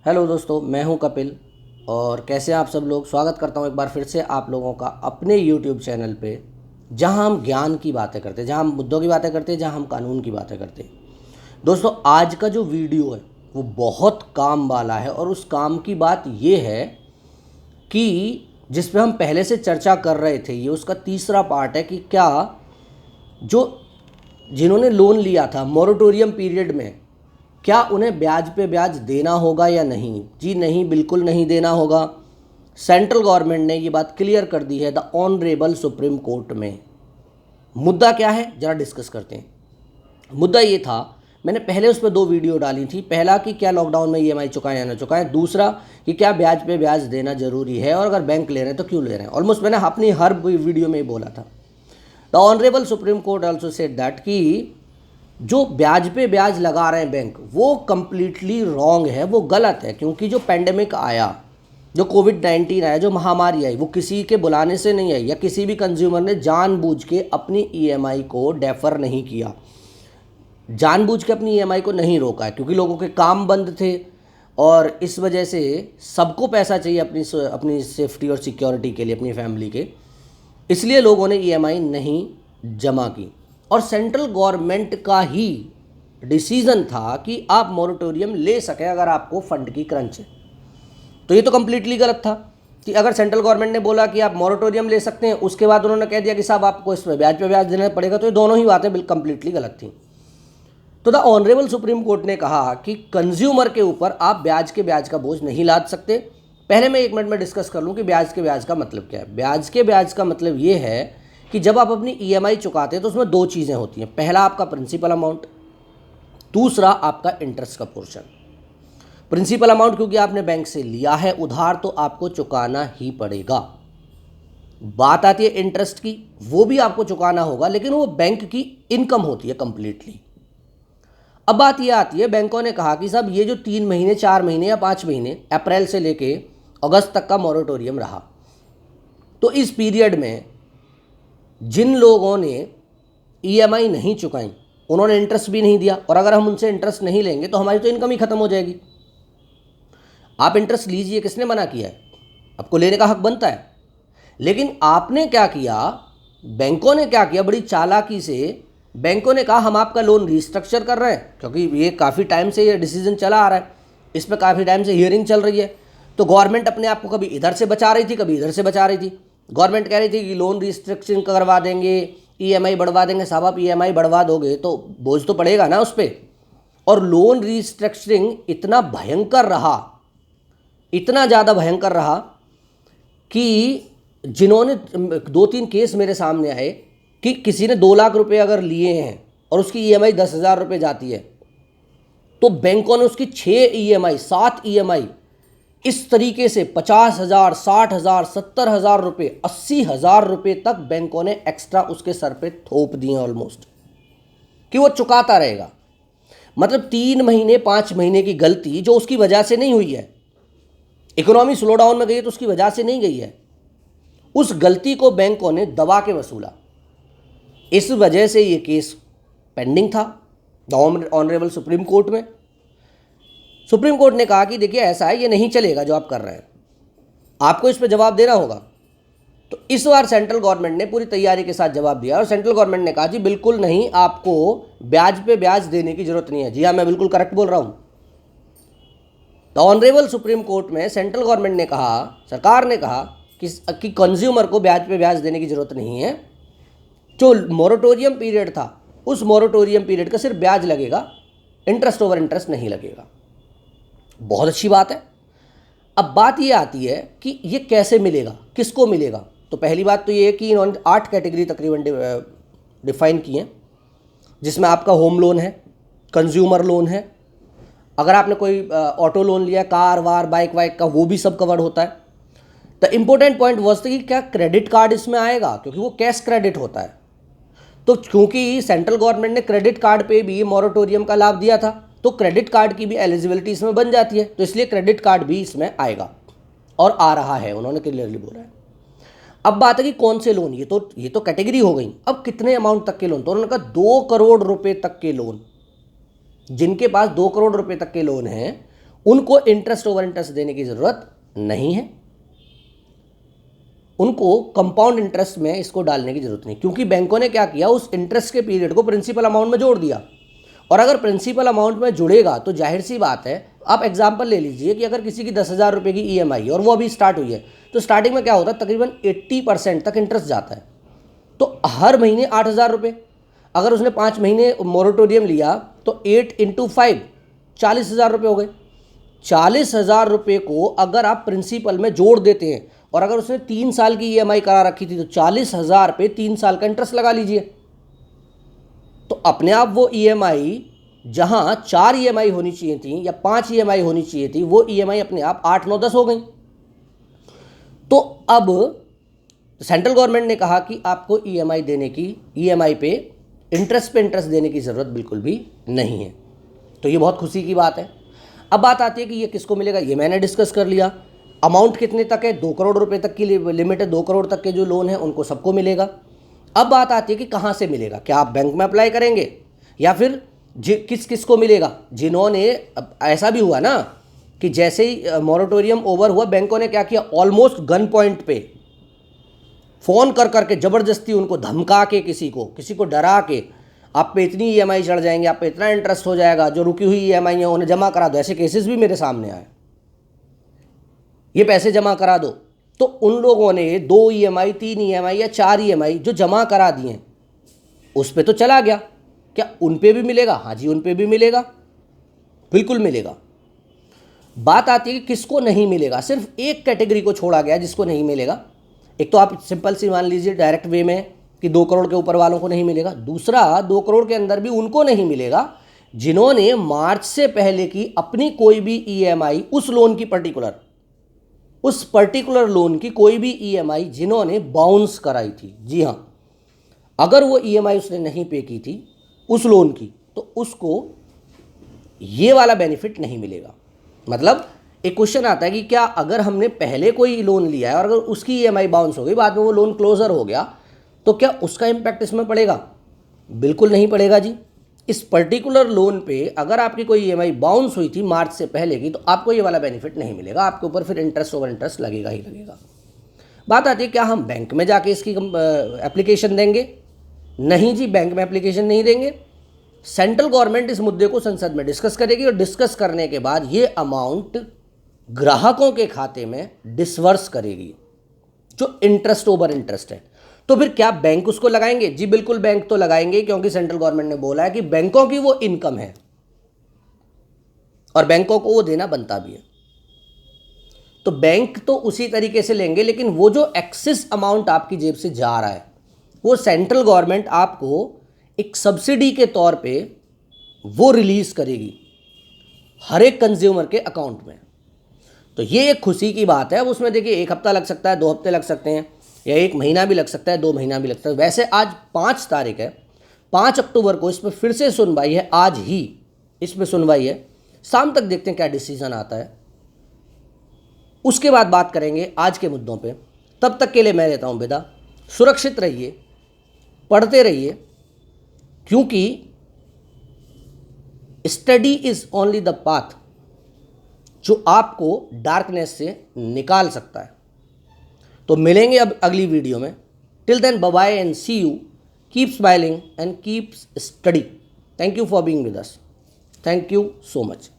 Hello दोस्तों, मैं हूं कपिल। और कैसे हैं आप सब लोग। स्वागत करता हूं एक बार फिर से आप लोगों का अपने यूट्यूब चैनल पे, जहां हम ज्ञान की बातें करते हैं, जहां हम मुद्दों की बातें करते हैं, जहां हम कानून की बातें करते हैं। दोस्तों, आज का जो वीडियो है वो बहुत काम वाला है। और उस काम की बात ये है कि जिस पे हम पहले से चर्चा कर रहे थे, ये उसका तीसरा पार्ट है कि क्या जो जिन्होंने लोन लिया था मोरेटोरियम पीरियड में, क्या उन्हें ब्याज पे ब्याज देना होगा या नहीं। जी नहीं, बिल्कुल नहीं देना होगा। सेंट्रल गवर्नमेंट ने ये बात क्लियर कर दी है द ऑनरेबल सुप्रीम कोर्ट में। मुद्दा क्या है, ज़रा डिस्कस करते हैं। मुद्दा ये था, मैंने पहले उस पर 2 वीडियो डाली थी। पहला कि क्या लॉकडाउन में ईएमआई चुकाएं या ना चुकाएं, दूसरा कि क्या ब्याज पे ब्याज देना जरूरी है और अगर बैंक ले रहे हैं तो क्यों ले रहे हैं। ऑलमोस्ट मैंने अपनी हर वीडियो में ही बोला था। The honourable supreme court also said that कि जो ब्याज पे ब्याज लगा रहे हैं बैंक, वो कंप्लीटली रॉन्ग है, वो गलत है। क्योंकि जो पेंडेमिक आया, जो कोविड-19 आया, जो महामारी आई, वो किसी के बुलाने से नहीं आई, या किसी भी कंज्यूमर ने जानबूझ के अपनी ईएमआई को डेफर नहीं किया, जानबूझ के अपनी ईएमआई को नहीं रोका है। क्योंकि लोगों के काम बंद थे और इस वजह से सबको पैसा चाहिए अपनी सेफ्टी और सिक्योरिटी के लिए, अपनी फैमिली के, इसलिए लोगों ने ईएमआई नहीं जमा की। और सेंट्रल गवर्नमेंट का ही डिसीजन था कि आप मोरेटोरियम ले सकें अगर आपको फंड की क्रंच है। तो ये तो कंप्लीटली गलत था कि अगर सेंट्रल गवर्नमेंट ने बोला कि आप मोरेटोरियम ले सकते हैं, उसके बाद उन्होंने कह दिया कि साहब आपको इसमें ब्याज पे ब्याज देना पड़ेगा, तो ये दोनों ही बातें बिल्कुल कंप्लीटली गलत थी। तो द ऑनरेबल सुप्रीम कोर्ट ने कहा कि कंज्यूमर के ऊपर आप ब्याज के ब्याज का बोझ नहीं लाद सकते। पहले मैं 1 मिनट में डिस्कस कर लूँ कि ब्याज के ब्याज का मतलब क्या है। ब्याज के ब्याज का मतलब ये है कि जब आप अपनी ईएमआई चुकाते हैं तो उसमें 2 चीज़ें होती हैं। पहला आपका प्रिंसिपल अमाउंट, दूसरा आपका इंटरेस्ट का पोर्शन। प्रिंसिपल अमाउंट क्योंकि आपने बैंक से लिया है उधार, तो आपको चुकाना ही पड़ेगा। बात आती है इंटरेस्ट की, वो भी आपको चुकाना होगा, लेकिन वो बैंक की इनकम होती है कंप्लीटली। अब बात ये आती है, बैंकों ने कहा कि साहब ये जो 3 महीने, 4 महीने या 5 महीने, अप्रैल से लेके अगस्त तक का मोरेटोरियम रहा, तो इस पीरियड में जिन लोगों ने ईएमआई नहीं चुकाई, उन्होंने इंटरेस्ट भी नहीं दिया, और अगर हम उनसे इंटरेस्ट नहीं लेंगे तो हमारी तो इनकम ही खत्म हो जाएगी। आप इंटरेस्ट लीजिए, किसने मना किया है, आपको लेने का हक बनता है। लेकिन आपने क्या किया, बैंकों ने क्या किया, बड़ी चालाकी से बैंकों ने कहा हम आपका लोन रिस्ट्रक्चर कर रहे हैं, क्योंकि ये काफ़ी टाइम से ये डिसीजन चला आ रहा है, इस पर काफ़ी टाइम से हियरिंग चल रही है। तो गवर्नमेंट अपने आप को कभी इधर से बचा रही थी, कभी इधर से बचा रही थी। गवर्नमेंट कह रही थी कि लोन रिस्ट्रक्चरिंग करवा देंगे, ईएमआई बढ़वा देंगे। साहब आप ईएमआई बढ़वा दोगे तो बोझ तो पड़ेगा ना उस पर। और लोन रिस्ट्रक्चरिंग इतना भयंकर रहा, इतना ज़्यादा भयंकर रहा कि जिन्होंने 2-3 केस मेरे सामने आए कि किसी ने 2 लाख रुपए अगर लिए हैं और उसकी ईएमआई 10,000 रुपये जाती है, तो बैंकों ने उसकी 6 ईएमआई, 7 ईएमआई इस तरीके से 50,000, 60,000, 70,000 रुपये, 80,000 रुपये तक बैंकों ने एक्स्ट्रा उसके सर पे थोप दिए ऑलमोस्ट, कि वो चुकाता रहेगा। मतलब 3 महीने, 5 महीने की गलती जो उसकी वजह से नहीं हुई है, इकोनॉमी स्लो डाउन में गई है तो उसकी वजह से नहीं गई है, उस गलती को बैंकों ने दबा के वसूला। इस वजह से ये केस पेंडिंग था द ऑनरेबल सुप्रीम कोर्ट में। सुप्रीम कोर्ट ने कहा कि देखिए ऐसा है, ये नहीं चलेगा जो आप कर रहे हैं, आपको इस पर जवाब देना होगा। तो इस बार सेंट्रल गवर्नमेंट ने पूरी तैयारी के साथ जवाब दिया और सेंट्रल गवर्नमेंट ने कहा जी बिल्कुल नहीं, आपको ब्याज पे ब्याज देने की जरूरत नहीं है। जी हाँ, मैं बिल्कुल करेक्ट बोल रहा हूँ। द ऑनरेबल सुप्रीम कोर्ट में सेंट्रल गवर्नमेंट ने कहा, सरकार ने कहा कि कंज्यूमर को ब्याज पे ब्याज देने की जरूरत नहीं है। जो मोरेटोरियम पीरियड था, उस मोरेटोरियम पीरियड का सिर्फ ब्याज लगेगा, इंटरेस्ट ओवर इंटरेस्ट नहीं लगेगा। बहुत अच्छी बात है। अब बात ये आती है कि ये कैसे मिलेगा, किसको मिलेगा। तो पहली बात तो ये है कि इन्होंने 8 कैटेगरी तकरीबन डिफाइन की हैं, जिसमें आपका होम लोन है, कंज्यूमर लोन है, अगर आपने कोई ऑटो लोन लिया, कार वार बाइक वाइक का, वो भी सब कवर्ड होता है। द इम्पोर्टेंट पॉइंट वॉज कि क्या क्रेडिट कार्ड इसमें आएगा, क्योंकि वो कैश क्रेडिट होता है। तो क्योंकि सेंट्रल गवर्नमेंट ने क्रेडिट कार्ड पे भी मोरेटोरियम का लाभ दिया था, तो क्रेडिट कार्ड की भी एलिजिबिलिटी इसमें बन जाती है, तो इसलिए क्रेडिट कार्ड भी इसमें आएगा और आ रहा है, उन्होंने क्लियरली बोला है। अब बात है कि कौन से लोन, ये तो कैटेगरी हो गई। अब कितने अमाउंट तक के लोन, तो उन्होंने कहा 2 करोड़ रुपए तक के लोन, जिनके पास 2 करोड़ रुपए तक के लोन हैं उनको इंटरेस्ट ओवर इंटरेस्ट देने की ज़रूरत नहीं है, उनको कंपाउंड इंटरेस्ट में इसको डालने की जरूरत नहीं, क्योंकि बैंकों ने क्या किया, उस इंटरेस्ट के पीरियड को प्रिंसिपल अमाउंट में जोड़ दिया। और अगर प्रिंसिपल अमाउंट में जुड़ेगा तो जाहिर सी बात है, आप एग्जांपल ले लीजिए कि अगर किसी की 10,000 रुपये की EMI और वो अभी स्टार्ट हुई है, तो स्टार्टिंग में क्या होता है, तकरीबन 80% तक इंटरेस्ट जाता है। तो हर महीने 8,000 रुपये, अगर उसने 5 महीने मोरेटोरियम लिया तो 8 × 5 40,000 रुपये हो गए। 40,000 रुपये को अगर आप प्रिंसिपल में जोड़ देते हैं और अगर उसने 3 साल की EMI करा रखी थी तो 40,000 पे 3 साल का इंटरेस्ट लगा लीजिए, तो अपने आप वो EMI जहां 4 EMI होनी चाहिए थी या 5 EMI होनी चाहिए थी, वो EMI अपने आप 8, 9, 10 हो गई। तो अब सेंट्रल गवर्नमेंट ने कहा कि आपको EMI देने की, EMI पे इंटरेस्ट देने की ज़रूरत बिल्कुल भी नहीं है। तो ये बहुत खुशी की बात है। अब बात आती है कि ये किसको मिलेगा, ये मैंने डिस्कस कर लिया। अमाउंट कितने तक है, 2 करोड़ रुपए तक की लिमिट है, 2 करोड़ तक के जो लोन है उनको सबको मिलेगा। अब बात आती है कि कहाँ से मिलेगा, क्या आप बैंक में अप्लाई करेंगे या फिर किस किस को मिलेगा। जिन्होंने, ऐसा भी हुआ ना कि जैसे ही मॉरेटोरियम ओवर हुआ, बैंकों ने क्या किया, ऑलमोस्ट गन पॉइंट पे फ़ोन कर करके ज़बरदस्ती उनको धमका के, किसी को डरा के, आप पे इतनी EMI चढ़ जाएंगे, आप पे इतना इंटरेस्ट हो जाएगा, जो रुकी हुई EMI है उन्हें जमा करा दो। ऐसे केसेस भी मेरे सामने आए, ये पैसे जमा करा दो। तो उन लोगों ने 2 EMI, 3 EMI या 4 EMI जो जमा करा दिए, उस पे तो चला गया। क्या उन पे भी मिलेगा? हाँ जी, उन पे भी मिलेगा, बिल्कुल मिलेगा। बात आती है कि किसको नहीं मिलेगा। सिर्फ एक कैटेगरी को छोड़ा गया जिसको नहीं मिलेगा। एक तो आप सिंपल सी मान लीजिए डायरेक्ट वे में कि 2 करोड़ के ऊपर वालों को नहीं मिलेगा। दूसरा, 2 करोड़ के अंदर भी उनको नहीं मिलेगा जिन्होंने मार्च से पहले की अपनी कोई भी EMI, उस लोन की उस पर्टिकुलर लोन की कोई भी EMI जिन्होंने बाउंस कराई थी। जी हाँ, अगर वो EMI उसने नहीं पे की थी उस लोन की, तो उसको ये वाला बेनिफिट नहीं मिलेगा। मतलब एक क्वेश्चन आता है कि क्या अगर हमने पहले कोई लोन लिया है और अगर उसकी EMI बाउंस हो गई, बाद में वो लोन क्लोजर हो गया, तो क्या उसका इम्पैक्ट इसमें पड़ेगा? बिल्कुल नहीं पड़ेगा जी। इस पर्टिकुलर लोन पे अगर आपकी कोई EMI बाउंस हुई थी मार्च से पहले की, तो आपको ये वाला बेनिफिट नहीं मिलेगा, आपके ऊपर फिर इंटरेस्ट ओवर इंटरेस्ट लगेगा ही लगेगा। बात आती है क्या हम बैंक में जाके इसकी एप्लीकेशन देंगे? नहीं जी, बैंक में एप्लीकेशन नहीं देंगे। सेंट्रल गवर्नमेंट इस मुद्दे को संसद में डिस्कस करेगी और डिस्कस करने के बाद ये अमाउंट ग्राहकों के खाते में डिसवर्स करेगी, जो इंटरेस्ट ओवर इंटरेस्ट है। तो फिर क्या बैंक उसको लगाएंगे? जी बिल्कुल, बैंक तो लगाएंगे, क्योंकि सेंट्रल गवर्नमेंट ने बोला है कि बैंकों की वो इनकम है और बैंकों को वो देना बनता भी है। तो बैंक तो उसी तरीके से लेंगे, लेकिन वो जो एक्सेस अमाउंट आपकी जेब से जा रहा है, वो सेंट्रल गवर्नमेंट आपको एक सब्सिडी के तौर पे वो रिलीज करेगी हर एक कंज्यूमर के अकाउंट में। तो ये एक खुशी की बात है। अब उसमें देखिए 1 हफ्ता लग सकता है, 2 हफ्ते लग सकते हैं, या 1 महीना भी लग सकता है, 2 महीना भी लग सकता है। वैसे आज 5 तारीख है, 5 अक्टूबर को इस पर फिर से सुनवाई है, आज ही इस पर सुनवाई है। शाम तक देखते हैं क्या डिसीजन आता है, उसके बाद बात करेंगे आज के मुद्दों पे। तब तक के लिए मैं लेता हूँ विदा। सुरक्षित रहिए, पढ़ते रहिए, क्योंकि study is only the path जो आपको डार्कनेस से निकाल सकता है। तो मिलेंगे अब अगली वीडियो में। Till then bye bye and see you. Keep smiling and keep study. Thank you for being with us. Thank you so much.